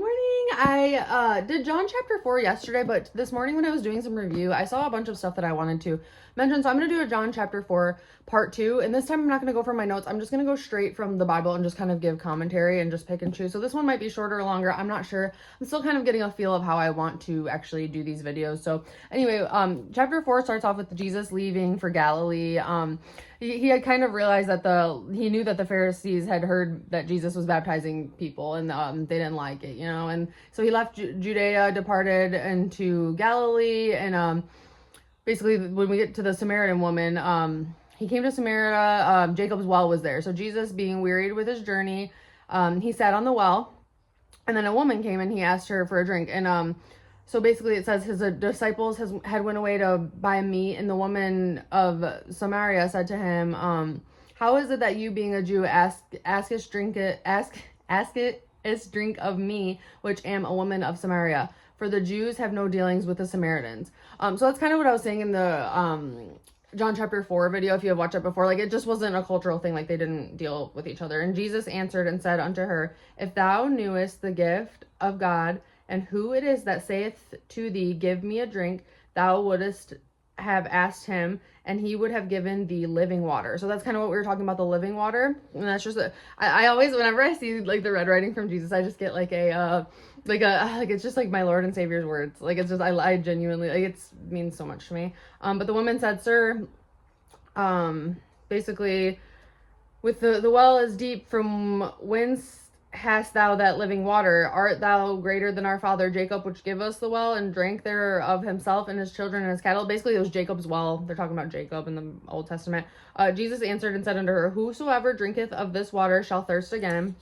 morning. I did John chapter 4 yesterday, but this morning when I was doing some review, I saw a bunch of stuff that I wanted to mention. So I'm going to do a John chapter 4 part 2. And this time I'm not going to go from my notes. I'm just going to go straight from the Bible and just kind of give commentary and just pick and choose. So this one might be shorter or longer. I'm not sure. I'm still kind of getting a feel of how I want to actually do these videos. So anyway, chapter 4 starts off with Jesus leaving for Galilee. He had kind of realized that he knew that the Pharisees had heard that Jesus was baptizing people, and they didn't like it, and so he left Judea, departed into Galilee, and basically when we get to the Samaritan woman, he came to Samaria. Jacob's well was there, so Jesus, being wearied with his journey, he sat on the well, and then a woman came and he asked her for a drink, and so basically it says his disciples had went away to buy meat, and the woman of Samaria said to him, how is it that you, being a Jew, ask us drink of me, which am a woman of Samaria? For the Jews have no dealings with the Samaritans. So that's kind of what I was saying in the John chapter 4 video, if you have watched it before. Like, it just wasn't a cultural thing, like they didn't deal with each other. And Jesus answered and said unto her, if thou knewest the gift of God, and who it is that saith to thee, give me a drink, thou wouldest have asked him, and he would have given thee living water. So that's kind of what we were talking about, the living water. And that's just I always, whenever I see like the red writing from Jesus, I just get like it's just like my Lord and Savior's words. Like, it's just, I genuinely, like, it means so much to me. But the woman said, sir, basically, with the well is deep, from whence hast thou that living water? Art thou greater than our father Jacob, which gave us the well, and drank there of himself and his children and his cattle? Basically, it was Jacob's well. They're talking about Jacob in the Old Testament. Jesus answered and said unto her, whosoever drinketh of this water shall thirst again.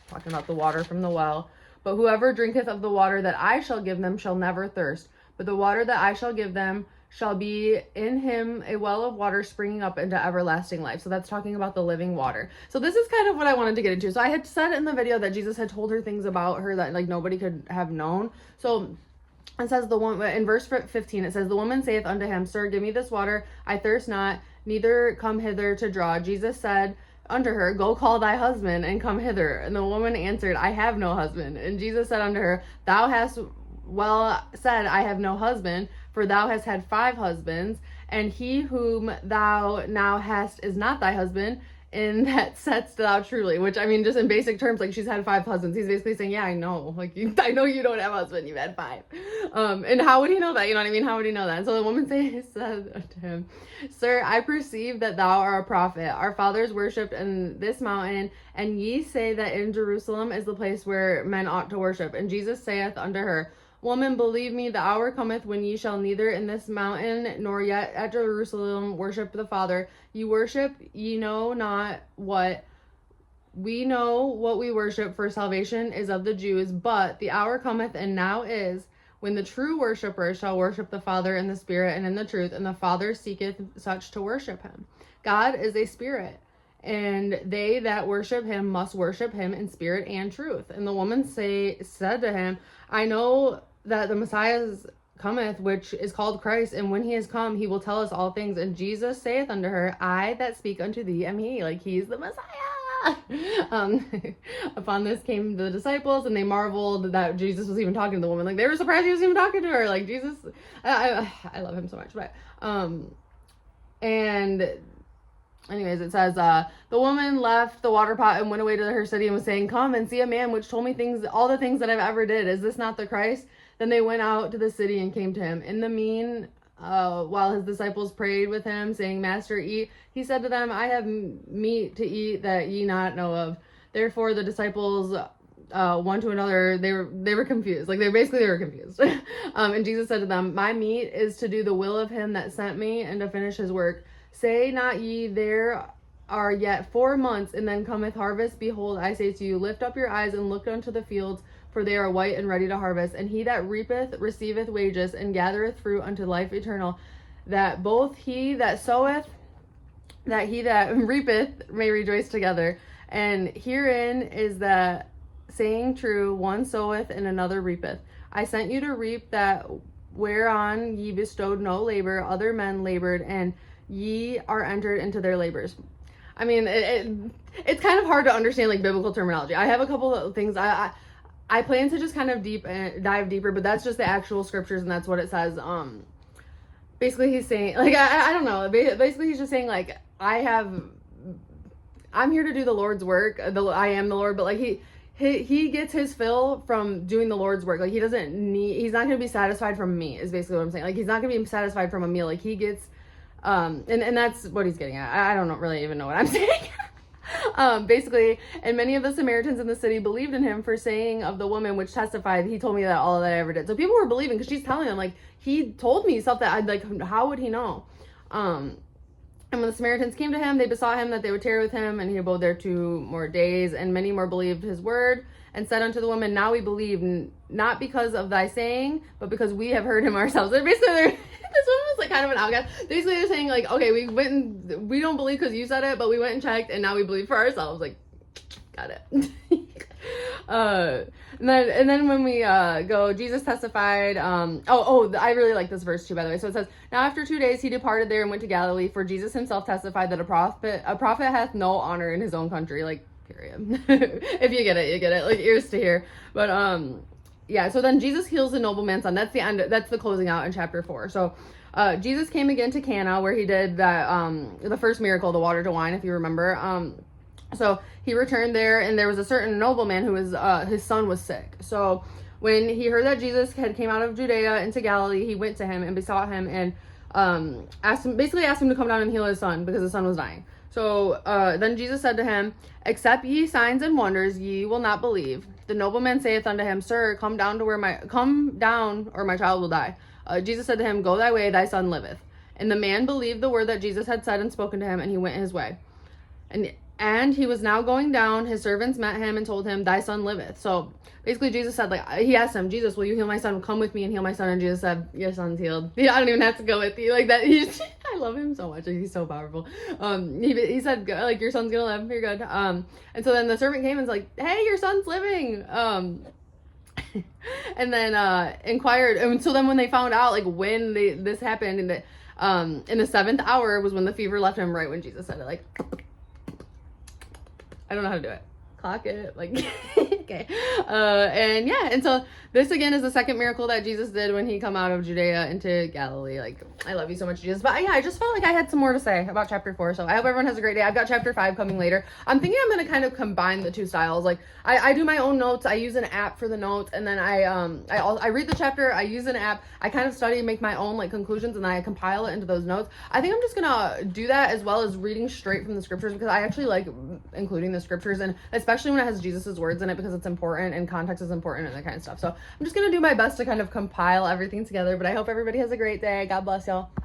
Talking about the water from the well. But whoever drinketh of the water that I shall give them shall never thirst. But the water that I shall give them shall be in him a well of water springing up into everlasting life. So that's talking about the living water. So this is kind of what I wanted to get into. So I had said in the video that Jesus had told her things about her that like nobody could have known. So it says in verse 15, it says, the woman saith unto him, sir, give me this water. I thirst not, neither come hither to draw. Jesus said unto her, go call thy husband and come hither. And the woman answered, I have no husband. And Jesus said unto her, thou hast well said, I have no husband, for thou hast had 5 husbands, and he whom thou now hast is not thy husband, in that saidst thou truly. Which, I mean, just in basic terms, like, she's had 5 husbands. He's basically saying, yeah, I know. Like, I know you don't have a husband, you've had 5. And how would he know that? You know what I mean? How would he know that? And so the woman said to him, sir, I perceive that thou art a prophet. Our fathers worshipped in this mountain, and ye say that in Jerusalem is the place where men ought to worship. And Jesus saith unto her, woman, believe me, the hour cometh when ye shall neither in this mountain nor yet at Jerusalem worship the Father. Ye worship, ye know not what. We know what we worship, for salvation is of the Jews. But the hour cometh, and now is, when the true worshippers shall worship the Father in the Spirit and in the truth, and the Father seeketh such to worship him. God is a spirit, and they that worship him must worship him in spirit and truth. And the woman said to him, I know that the Messiah cometh, which is called Christ, and when he is come, he will tell us all things. And Jesus saith unto her, I that speak unto thee am he. Like, he's the Messiah. Upon this came the disciples, and they marveled that Jesus was even talking to the woman. Like, they were surprised he was even talking to her. Like, Jesus, I love him so much. But and anyways, it says, the woman left the water pot and went away to her city and was saying, come and see a man which told me all the things that I've ever did. Is this not the Christ? Then they went out to the city and came to him. In the mean, while his disciples prayed with him, saying, Master, eat. He said to them, I have meat to eat that ye not know of. Therefore the disciples, one to another, they were confused. Like, they were confused. And Jesus said to them, my meat is to do the will of him that sent me, and to finish his work. Say not ye, there are yet 4 months, and then cometh harvest? Behold, I say to you, lift up your eyes and look unto the fields, for they are white and ready to harvest. And he that reapeth receiveth wages, and gathereth fruit unto life eternal, that both he that soweth, that he that reapeth may rejoice together. And herein is the saying true, one soweth and another reapeth. I sent you to reap that whereon ye bestowed no labor, other men labored, and ye are entered into their labors. I mean, it's kind of hard to understand, like, biblical terminology. I have a couple of things. I plan to just kind of dive deeper, but that's just the actual scriptures, and that's what it says. Basically he's saying, like, I don't know. Basically he's just saying, like, I'm here to do the Lord's work. I am the Lord, but like he gets his fill from doing the Lord's work. Like, he's not going to be satisfied from me, is basically what I'm saying. Like, he's not going to be satisfied from a meal. Like, he gets, and that's what he's getting at. I don't really even know what I'm saying. Basically, and many of the Samaritans in the city believed in him for saying of the woman which testified, he told me that all that I ever did. So people were believing because she's telling them, like, he told me stuff that I'd like, how would he know? And when the Samaritans came to him, they besought him that they would tarry with him, and he abode there 2 more days. And many more believed his word, and said unto the woman, now we believe, not because of thy saying, but because we have heard him ourselves. And basically, this woman was like kind of an outcast. Basically, they're saying, like, okay, we don't believe because you said it, but we went and checked, and now we believe for ourselves. Like, got it. And then when we go, Jesus testified. I really like this verse too, by the way. So it says, now after 2 days he departed there and went to Galilee, for Jesus himself testified that a prophet hath no honor in his own country. Like, period. If you get it, you get it. Like, ears to hear. But yeah. So then Jesus heals the nobleman's son. That's the end. That's the closing out in chapter 4. So Jesus came again to Cana, where he did that the first miracle, the water to wine, if you remember. So he returned there, and there was a certain nobleman who was his son was sick. So when he heard that Jesus had came out of Judea into Galilee, he went to him and besought him and asked him to come down and heal his son, because his son was dying. So then Jesus said to him, except ye signs and wonders, ye will not believe. The nobleman saith unto him, Sir, come down, or my child will die. Jesus said to him, Go thy way, thy son liveth. And the man believed the word that Jesus had said and spoken to him, and he went his way. And he was now going down. His servants met him and told him, Thy son liveth. So basically Jesus said, like, he asked him, Jesus, will you heal my son? Come with me and heal my son. And Jesus said, your son's healed. I don't even have to go with you. Like that. I love him so much. He's so powerful. He said, like, your son's gonna live. You're good. And so then the servant came and was like, hey, your son's living. And then inquired. And so then when they found out, like, when this happened, in the 7th hour was when the fever left him, right when Jesus said it. Like, I don't know how to do it. Clock it. Like, okay. And yeah. And so this again is the second miracle that Jesus did when he come out of Judea into Galilee. Like, I love you so much, Jesus. But yeah, I just felt like I had some more to say about chapter 4. So I hope everyone has a great day. I've got chapter 5 coming later. I'm thinking I'm going to kind of combine the two styles. Like, I do my own notes. I use an app for the notes. And then I read the chapter. I use an app. I kind of study and make my own, like, conclusions, and then I compile it into those notes. I think I'm just going to do that, as well as reading straight from the scriptures, because I actually like including the scriptures, and especially when it has Jesus's words in it, because it's important and context is important and that kind of stuff. So I'm just going to do my best to kind of compile everything together, but I hope everybody has a great day. God bless y'all.